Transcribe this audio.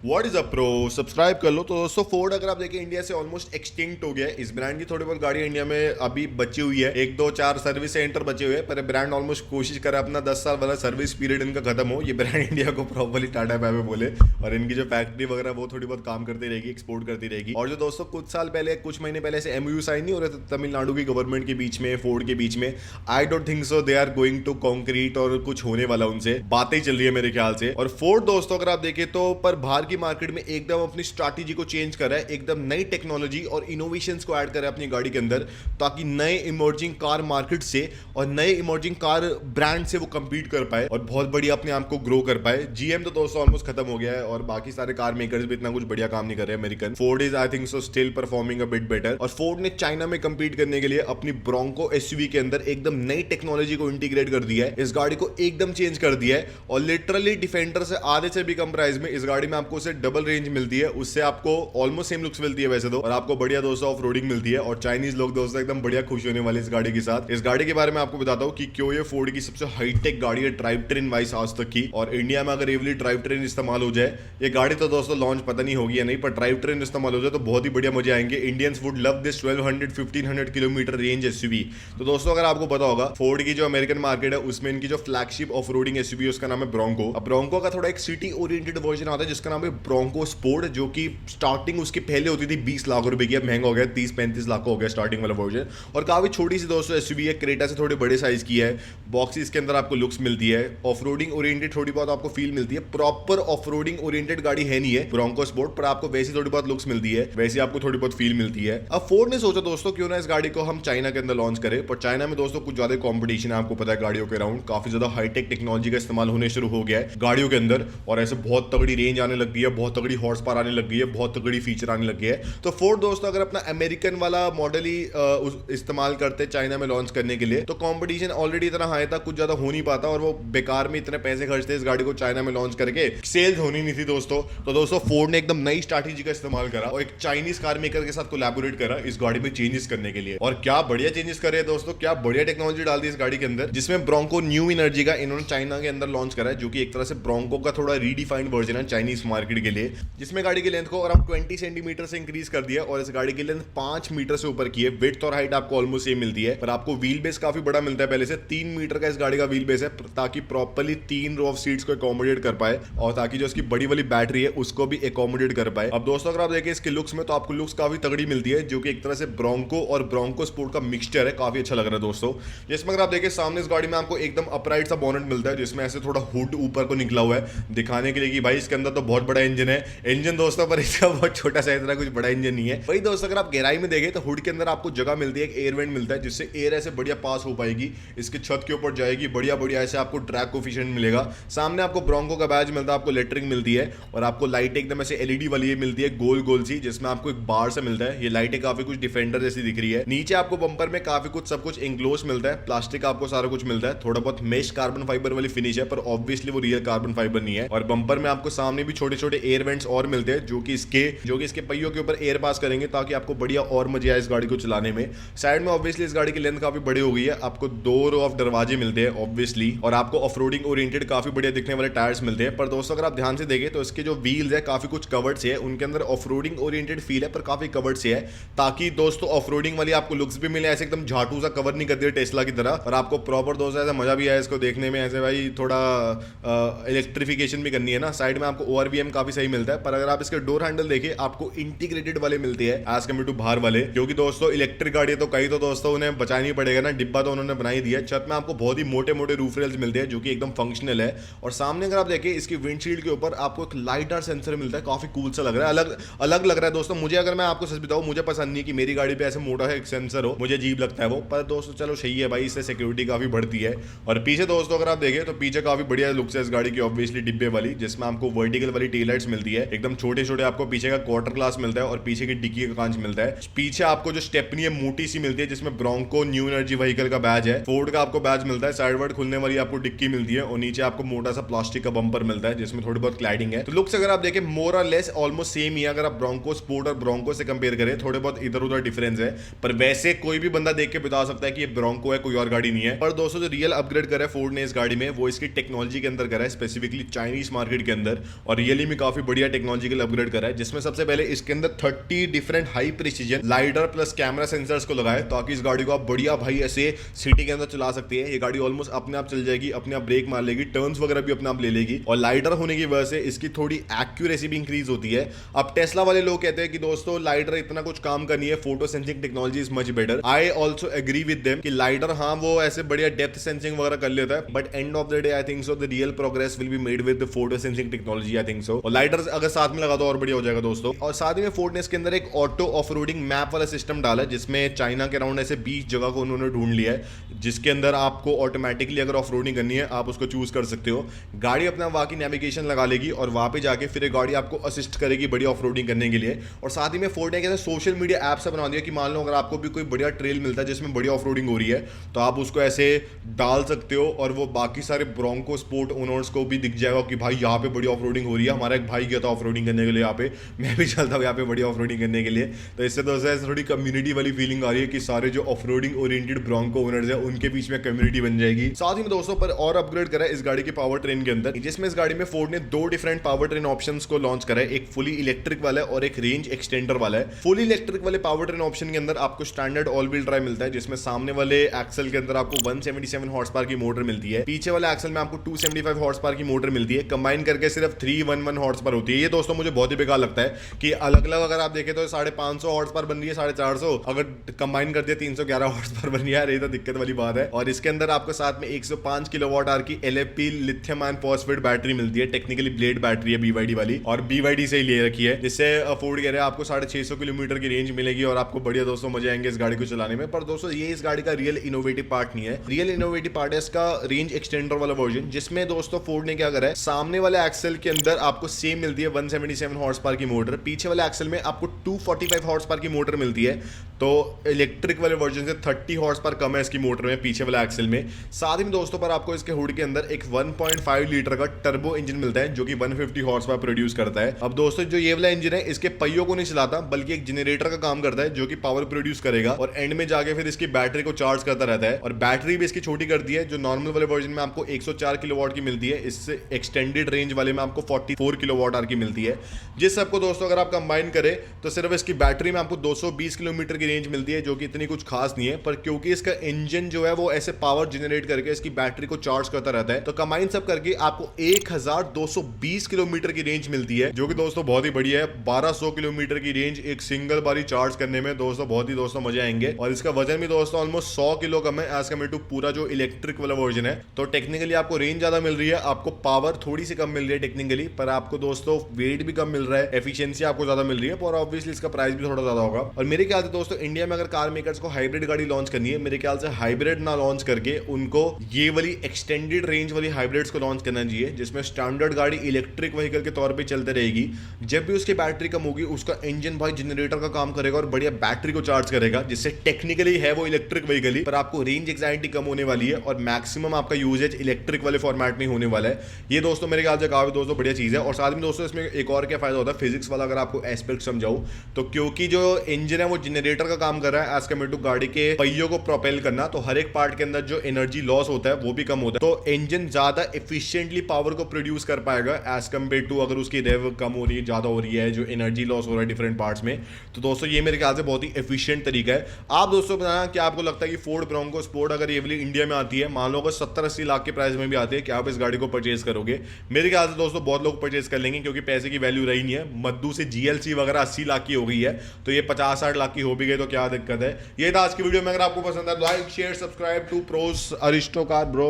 What is a pro subscribe कर लो। तो दोस्तों फोर्ड अगर आप देखें इंडिया से ऑलमोस्ट एक्सटिंक्ट हो गया है। इस ब्रांड की थोड़ी बहुत गाड़ी इंडिया में अभी बची हुई है, एक दो चार सर्विस सेंटर बचे हुए हैं, पर ब्रांड ऑलमोस्ट कोशिश करे अपना 10 साल वाला सर्विस पीरियड इनका खत्म हो, ये ब्रांड इंडिया को प्रॉपर्ली टाटा बाय बाय बोले और इनकी जो फैक्ट्री वगैरह वो थोड़ी बहुत काम करती रहेगी, एक्सपोर्ट करती रहेगी। और जो दोस्तों कुछ साल पहले कुछ महीने पहले से एमओयू साइन नहीं हो रहे थे तमिलनाडु की गवर्नमेंट के बीच में फोर्ड के बीच में, I don't think so they are going to concrete और कुछ होने वाला, उनसे बातें चल रही है मेरे ख्याल से। और फोर्ड दोस्तों अगर आप देखें तो पर बाहर की मार्केट में एकदम अपनी स्ट्रैटेजी को चेंज कर रहा है, एकदम नई टेक्नोलॉजी और इनोवेशंस को ऐड कर रहा है अपनी गाड़ी के अंदर, ताकि नए इमर्जिंग कार मार्केट से और नए इमर्जिंग कार ब्रांड से वो कंपीट कर पाए और बहुत बढ़िया अपने आप को ग्रो कर पाए। जीएम तो दोस्तों ऑलमोस्ट खत्म हो गया है और बाकी सारे कार मेकर्स भी इतना कुछ बढ़िया काम नहीं कर रहे हैं American. Ford is I think so still performing a bit better. और फोर्ड ने चाइना में कंपीट करने के लिए अपनी ब्रोंको एसयूवी के अंदर एकदम नई टेक्नोलॉजी को इंटीग्रेट कर दिया है, इस गाड़ी को एकदम चेंज कर दिया है और लिटरली डिफेंडर से आधे से भी कम प्राइस में इस गाड़ी में आपको उससे डबल रेंज मिलती है, उससे आपको ऑलमोस्ट सेम लुक्स मिलती है वैसे तो, और आपको बढ़िया दोस्तों ऑफ रोडिंग मिलती है। और चाइनीज लोग दोस्तों एकदम बढ़िया खुश होने वाले इस गाड़ी के साथ। इस गाड़ी के बारे में आपको बताता हूं कि क्यों ये फोर्ड की सबसे हाईटेक गाड़ी है ड्राइव ट्रेन वाइज आज तक की। और इंडिया में अगर एवली ड्राइव ट्रेन इस्तेमाल हो जाए, ये गाड़ी तो दोस्तों लॉन्च पता नहीं होगी या नहीं, पर ड्राइव ट्रेन इस्तेमाल हो जाए तो बहुत ही बढ़िया मजे आएंगे। Indians would love this 1200-1500 kilometre range SUV. तो दोस्तों अगर आपको पता होगा फोर्ड की जो अमेरिकन मार्केट है उसमें इनकी जो फ्लैगशिप ऑफ रोडिंग एसयूवी उसका नाम है ब्रोंको। अब ब्रोंको का थोड़ा एक सिटी ओरिएंटेड वर्जन आता है जिसका नाम है ब्रोंको स्पोर्ट, जो कि स्टार्टिंग उसकी पहले होती थी 20 लाख रुपए की, अब महंगा हो गया 30-35 लाख हो गया स्टार्टिंग वाला वर्जन। और काफी छोटी सी दोस्तों एसयूवी है, क्रेटा से थोड़े बड़े साइज की है, बॉक्सेस के अंदर आपको लुक्स मिलती है, ऑफ रोडिंग ओरिएंटेड थोड़ी बहुत आपको फील मिलती है। प्रॉपर ऑफ रोडिंग ओरिएंटेड गाड़ी है नहीं है ब्रोंको स्पोर्ट, पर आपको वैसी थोड़ी बहुत लुक्स मिलती है, वैसी आपको थोड़ी बहुत फील मिलती है। अब फोर्ड ने सोचा दोस्तों क्यों ना इस गाड़ी को हम चाइना के अंदर लॉन्च करें, पर चाइना में दोस्तों कुछ ज्यादा कॉम्पिटिशन है, आपको पता है गाड़ियों के अराउंड काफी ज्यादा हाईटेक टेक्नोलॉजी का इस्तेमाल होने शुरू हो गया है गाड़ियों के अंदर, और ऐसे बहुत तगड़ी रेंज आने लग गई है, बहुत तगड़ी हॉर्स पावर आने लग गई है, बहुत तगड़ी फीचर आने लग गया है। तो फोर्ड दोस्तों अगर अपना अमेरिकन वाला मॉडल ही इस्तेमाल करते चाइना में लॉन्च करने के लिए, तो कंपटीशन ऑलरेडी इतना हाई था, कुछ ज्यादा हो नहीं पाता, और वो बेकार में इतने पैसे खर्चते इस गाड़ी को चाइना में लॉन्च करके, सेल्स होनी नहीं थी दोस्तों। तो दोस्तों फोर्ड ने एकदम नई स्ट्रैटेजी का इस्तेमाल करा और एक चाइनीज कार मेकर के साथ कोलैबोरेट करा इस गाड़ी में चेंजेस करने के लिए। और क्या बढ़िया चेंजेस करे दोस्तों, क्या बढ़िया टेक्नोलॉजी डाल दी इस गाड़ी के अंदर, जिसमें ब्रोंको न्यू एनर्जी का इन्होंने चाइना के अंदर लॉन्च करा है, जो कि एक तरह से ब्रोंको का थोड़ा रीडिफाइंड वर्जन है चाइनीज मार्केट के लिए, जिसमें गाड़ी की लेंथ को अराउंड 20 सेंटीमीटर से इंक्रीज कर दिया और इस गाड़ी की लेंथ 5 मीटर से ऊपर की है। विड्थ और हाइट आपको ऑलमोस्ट सेम मिलती है, पर आपको व्हील बेस काफी बड़ा मिलता है, पहले से 3 मीटर का इस गाड़ी का व्हील बेस है, ताकि प्रॉपर्ली 3 रो ऑफ सीट्स को अकोमोडेट कर पाए और ताकि जो इसकी बड़ी वाली बैटरी है उसको भी अकोमोडेट कर पाए। अब दोस्तों अगर आप देखें इसके लुक्स में, तो आपको लुक्स काफी तगड़ी मिलती है, जो कि एक तरह से ब्रोंको और ब्रोंको स्पोर्ट का मिक्सचर है, काफी अच्छा लग रहा है दोस्तों। जिसमें अगर आप देखें सामने इस गाड़ी में आपको एकदम अपराइट सा बोनेट मिलता है, जिसमें ऐसे थोड़ा हुड ऊपर को निकला हुआ है, दिखाने के लिए कि भाई इसके अंदर तो बहुत बड़ा इंजन है। इंजन दोस्तों पर इसका बहुत छोटा सा, इतना कुछ बड़ा इंजन नहीं है। वही दोस्तों अगर आप गहराई में देखें तो हुड के अंदर आपको जगह मिलती है, एक एयर वेंट मिलता है, जिससे एयर ऐसे बढ़िया पास हो पाएगी, इसके छत के ऊपर जाएगी, बढ़िया बढ़िया ऐसे आपको ड्रैग कोफिशिएंट मिलेगा। सामने आपको ब्रोंको का बैज मिलता है, आपको लेटरिंग मिलती है, और आपको लाइट एकदम ऐसे एलईडी वाली मिलती है, गोल गोल सी, जिसमें आपको एक बार से मिलता है। ये लाइटें काफी कुछ डिफेंडर जैसी दिख रही है। नीचे आपको बम्पर में काफी कुछ सब कुछ इंक्लोज मिलता है, प्लास्टिक आपको सारा कुछ मिलता है, थोड़ा बहुत मेश कार्बन फाइबर वाली फिनिश है, पर ऑब्वियसली वो रियल कार्बन फाइबर नहीं है। और बम्पर में आपको सामने भी छोटे छोटे एयर वेंट्स और मिलते हैं, जो कि इसके पहियों के ऊपर एयर पास करेंगे, ताकि आपको बढ़िया और मजा आए इस गाड़ी को चलाने में। साइड में ऑब्वियसली इस गाड़ी की लेंथ काफी बड़ी हो गई है, आपको 2 रो ऑफ दरवाजे मिलते हैं ऑब्वियसली, और आपको ऑफ रोडिंग ओरिएंटेड काफी बढ़िया दिखने वाले टायर्स मिलते हैं। पर दोस्तों अगर आप ध्यान से देखें तो इसके जो व्हील्स है काफी कुछ कवर्ड से है, उनके अंदर ऑफ रोडिंग ओरिएंटेड फील है, पर काफी कवर्ड से है, ताकि दोस्तों ऑफ रोडिंग वाली आपको लुक्स भी मिले, ऐसे एकदम झाटू सा कवर नहीं कर दिया टेस्ला की तरह, और आपको प्रॉपर दोस्तों ऐसा मजा भी आया इसको देखने में, ऐसे भाई थोड़ा इलेक्ट्रिफिकेशन भी करनी है ना। साइड में आपको ओआरवीएम काफी सही मिलता है, पर अगर आप इसके डोर हैंडल देखें आपको इंटीग्रेटेड वाले मिलते हैं एज कम्पेयर टू बाहर वाले, क्योंकि दोस्तों इलेक्ट्रिक गाड़ी तो कई तो दोस्तों उन्हें बचाना ही पड़ेगा ना, डिब्बा तो उन्होंने बना ही दिया। छत में आपको बहुत ही मोटे मोटे रूफ रेल्स मिलते हैं, जो कि एकदम फंक्शनल है। और सामने अगर आप देखें इसकी विंडशील्ड के ऊपर आपको एक लाइटर सेंसर मिलता है, काफी कूल सा लग रहा है, अलग अलग लग रहा है दोस्तों। मुझे अगर मैं आपको सच बताऊं, मुझे पसंद नहीं कि मेरी गाड़ी पे ऐसे मोटा है एक सेंसर हो, मुझे अजीब लगता है वो, पर दोस्तों चलो सही है भाई, इससे सिक्योरिटी काफी बढ़ती है। और पीछे दोस्तों अगर आप देखें तो पीछे काफी बढ़िया लुक्स है इस गाड़ी की, ऑब्वियसली डिब्बे वाली, जिसमें आपको वर्टिकल वाली टेल लाइट्स मिलती है, एकदम छोटे छोटे आपको पीछे का क्वार्टर ग्लास मिलता है, और पीछे की डिक्की का कांच मिलता है। पीछे आपको जो स्टेपनी है मोटी सी मिलती है, जिसमें ब्रोंको न्यू एनर्जी व्हीकल का बैज है, फोर्ड का आपको बैज मिलता है, साइड वर्ड खुलने वाली आपको डिक्की मिलती है, और नीचे आपको मोटा सा प्लास्टिक का बम्पर मिलता है, जिसमें थोड़ी बहुत क्लैडिंग है। तो लुक्स अगर आप देखें मोर और लेस ऑलमोस्ट सेम ही है, अगर आप ब्रोंको स्पोर्ट और ब्रोंको से कंपेयर करें, थोड़े बहुत इधर उधर डिफरेंस है, पर वैसे कोई भी बंदा देख के बता सकता है कि ये ब्रोंको है, कोई और गाड़ी नहीं है। पर दोस्तों जो रियल अपग्रेड करा है फोर्ड ने इस गाड़ी में, वो इसकी टेक्नोलॉजी के अंदर करा है, स्पेसिफिकली चाइनीज मार्केट के अंदर, और रियली में काफी बढ़िया टेक्नोलॉजिकल अपग्रेड करा है, जिसमें सबसे पहले इसके अंदर 30 different high precision lidar plus camera sensors को लगाए, ताकि इस गाड़ी को आप बढ़िया भाई ऐसे सिटी के अंदर चला सकते हैं। ये गाड़ी ऑलमोस्ट अपने आप चल जाएगी, अपने आप ब्रेक मार लेगी, टर्न्स वगैरह भी अपने आप ले लेगी, और लाइडर होने की वजह से इसकी थोड़ी एक्यूरेसी भी इंक्रीज होती है। अब टेस्ला वाले लोग कहते हैं कि दोस्तों लाइडर इतना कुछ काम करनी है, photo sensing technology is much better. I also agree with them कि लाइडर हाँ वो ऐसे बढ़िया डेप्थ सेंसिंग वगैरह कर लेता है, but end of the day I think so the real progress will be made with the photo sensing technology, I think so. और लाइडर अगर साथ में लगा तो और बढ़िया हो जाएगा दोस्तों। और साथ ही में फोर्ड ने इसके अंदर एक ऑटो ऑफ रोडिंग मैप वाला सिस्टम डाला है, जिसमें चाइना के अराउंड ऐसे 20 जगह को उन्होंने ढूंढ लिया है, जिसके अंदर आपको ऑटोमेटिकली अगर ऑफ रोडिंग करनी है आप उसको चूज कर सकते हो। गाड़ी अपना वहां की नेविगेशन लगा लेगी और वहां पे जाके फिर गाड़ी आपको असिस्ट करेगी बढ़िया ऑफ रोडिंग करने के लिए। और साथ ही में फोर्ड ने सोशल मीडिया ऐप से बना दिया कि मान लो अगर आपको भी कोई बढ़िया ट्रेल मिलता है जिसमें बढ़िया ऑफ रोडिंग हो रही है, तो आप उसको ऐसे डाल सकते हो और वो बाकी सारे ब्रोंको स्पोर्ट ओनर्स को भी दिख जाएगा कि भाई यहाँ पे बढ़िया ऑफ रोडिंग हो रही है। हमारा एक भाई गया था ऑफ रोडिंग करने के लिए यहाँ पे, मैं भी चलता हूँ यहाँ पे बढ़िया ऑफ रोडिंग करने के लिए। तो इससे दोस्तों थोड़ी कम्युनिटी वाली फीलिंग आ रही है कि सारे जो off roading oriented Bronco owners है उनके बीच में कम्युनिटी बन जाएगी। साथ ही में दोस्तों पर और अपग्रेड करा है इस गाड़ी के पावर ट्रेन के अंदर, जिसमें इस गाड़ी में फोर्ड ने 2 डिफरेंट पावर ट्रेन ऑप्शंस को लॉन्च करा है, एक फुली इलेक्ट्रिक वाला है और एक रेंज एक्सटेंडर वाला है। फुली इलेक्ट्रिक वाले पावर ट्रेन ऑप्शन के अंदर आपको स्टैंडर्ड ऑल व्हील ड्राइव मिलता है, जिसमें सामने वाले एक्सल के अंदर आपको 177 हॉर्स पावर की मोटर मिलती है, पीछे वाले एक्सल में आपको 275 हॉर्स पावर की मोटर मिलती है, कंबाइन करके सिर्फ 311 हॉर्स पावर होती है। ये दोस्तों मुझे बहुत ही बेकार लगता है कि अलग अलग अगर आप देखें तो 550 हॉर्स पावर बन रही है, 450, अगर कंबाइन कर दिया 311 हॉर्स पावर बन रही है, ये तो दिक्कत वाली बात है। और इसके अंदर आपको साथ में 105 किलोवाट आवर की LFP lithium ion phosphate battery मिलती है, टेक्निकली ब्लेड बैटरी है BYD वाली, और BYD से ही ले रखी है, जिससे फोर्ड कह रहे हैं आपको 650 किलोमीटर की रेंज मिलेगी और आपको बढ़िया दोस्तों मजे आएंगे इस गाड़ी को चलाने में। पर दोस्तों ये इस गाड़ी का रियल इनोवेटिव पार्ट नहीं है। रियल इनोवेटिव पार्ट है इसका रेंज एक्सटेंडर वाला वर्जन, जिसमें दोस्तों फोर्ड ने क्या करा है, सामने वाले एक्सल के अंदर आपको सेम मिलती है 177 हॉर्स पावर की मोटर, पीछे वाले एक्सल में आपको 245 हॉर्स पावर की मोटर मिलती है। तो इलेक्ट्रिक वाले वर्जन से 30 हॉर्स पावर कम है इसकी मोटर में पीछे वाला एक्सल में। साथ ही में दोस्तों पर आपको इसके हुड के अंदर एक 1.5 लीटर का टर्बो इंजन मिलता है, जो कि 150 हॉर्स पावर प्रोड्यूस करता है। अब दोस्तों जो ये वाला इंजन है इसके पहियों को नहीं चलाता, बल्कि एक जनरेटर का काम करता है जो कि पावर प्रोड्यूस करेगा और एंड में जाके फिर इसकी बैटरी को चार्ज करता रहता है। और बैटरी भी इसकी छोटी कर दी है, जो नॉर्मल वाले वर्जन में आपको 104 किलोवाट की मिलती है, इससे एक्सटेंडेड रेंज वाले में आपको 44 किलोवाट आवर की मिलती है। जिस सबको दोस्तों अगर आप कंबाइन करें तो सिर्फ इसकी बैटरी में आपको 220 किलोमीटर की रेंज मिलती है, जो कि इतनी कुछ खास नहीं है। पर क्योंकि इसका इंजन जो है वो ऐसे पावर जनरेट करके इसकी बैटरी को चार्ज करता रहता है, तो कंबाइन सब करके आपको 1220 किलोमीटर की रेंज मिलती है, जो कि दोस्तों बहुत ही बढ़िया है। 1200 किलोमीटर की रेंज एक सिंगल बारी चार्ज करने में दोस्तों बहुत ही दोस्तों मजे आएंगे। और इसका वजन भी दोस्तों ऑलमोस्ट 100 किलो कम है एज कम्पेयर टू पूरा जो इलेक्ट्रिक वाला वर्जन है। तो टेक्निकली आपको रेंज ज्यादा मिल रही है, आपको पावर थोड़ी सी कम मिल रही है टेक्निकली, पर आपको दोस्तों वेट भी कम मिल रहा है, एफिशिएंसी आपको ज्यादा मिल रही है, और ऑब्वियसली इसका प्राइस भी थोड़ा ज्यादा होगा। और मेरे ख्याल से दोस्तों इंडिया में अगर कार मेकर्स को हाइब्रिड गाड़ी लॉन्च करनी है, मेरे ख्याल से हाइब्रिड ना लॉन्च करके उनको ये वाली एक्सटेंडेड रेंज वाली हाइब्रिड्स को लॉन्च करना चाहिए, जिसमें स्टैंडर्ड गाड़ी इलेक्ट्रिक व्हीकल के तौर पे चलते रहेगी। जब भी उसकी बैटरी कम होगी उसका इंजन भाई जनरेटर का काम करेगा और बढ़िया बैटरी को चार्ज करेगा, जिससे टेक्निकली है वो इलेक्ट्रिक व्हीकल ही, पर आपको रेंज एंजाइटी कम होने वाली है और मैक्सिमम आपका यूजेज इलेक्ट्रिक वाले फॉर्मेट में होने वाला है। ये दोस्तों मेरे ख्याल से काफी दोस्तों बढ़िया चीज है। और साथ में दोस्तों इसमें एक और क्या फायदा होता है फिजिक्स वाला, अगर आपको एस्पेक्ट समझाऊं तो, क्योंकि जो इंजन है वो जनरेटर का काम कर रहा है एज कम्पेयर टू गाड़ी के पहियों को प्रोपेल करना, तो हर एक पार्ट के अंदर जो एनर्जी लॉस होता है वो भी कम होता है, तो इंजन ज्यादा एफिशिएंटली पावर को प्रोड्यूस कर पाएगा एज कम्पेयर टू अगर उसकी रेव कम हो रही है, ज्यादा हो रही है, जो एनर्जी लॉस हो रहा है डिफरेंट पार्ट्स में। तो दोस्तों ये मेरे ख्याल से बहुत ही एफिशिएंट तरीका है। आप दोस्तों बताना क्या आपको लगता है कि फोर्ड ब्रोंको स्पोर्ट अगर ये वाली इंडिया में आती है, मान लो 70-80 लाख के प्राइस में भी आती है, क्या आप इस गाड़ी को परचेज करोगे? मेरे ख्याल से दोस्तों बहुत लोग परचेज कर लेंगे, क्योंकि पैसे की वैल्यू रही नहीं है। मद्दू से GLC वगैरह 80 लाख की हो गई है, तो ये 50-60 लाख की हो भी गई तो क्या दिक्कत है। ये था आज की वीडियो में। अगर आपको पसंद है like share subscribe to pros aristo car bro.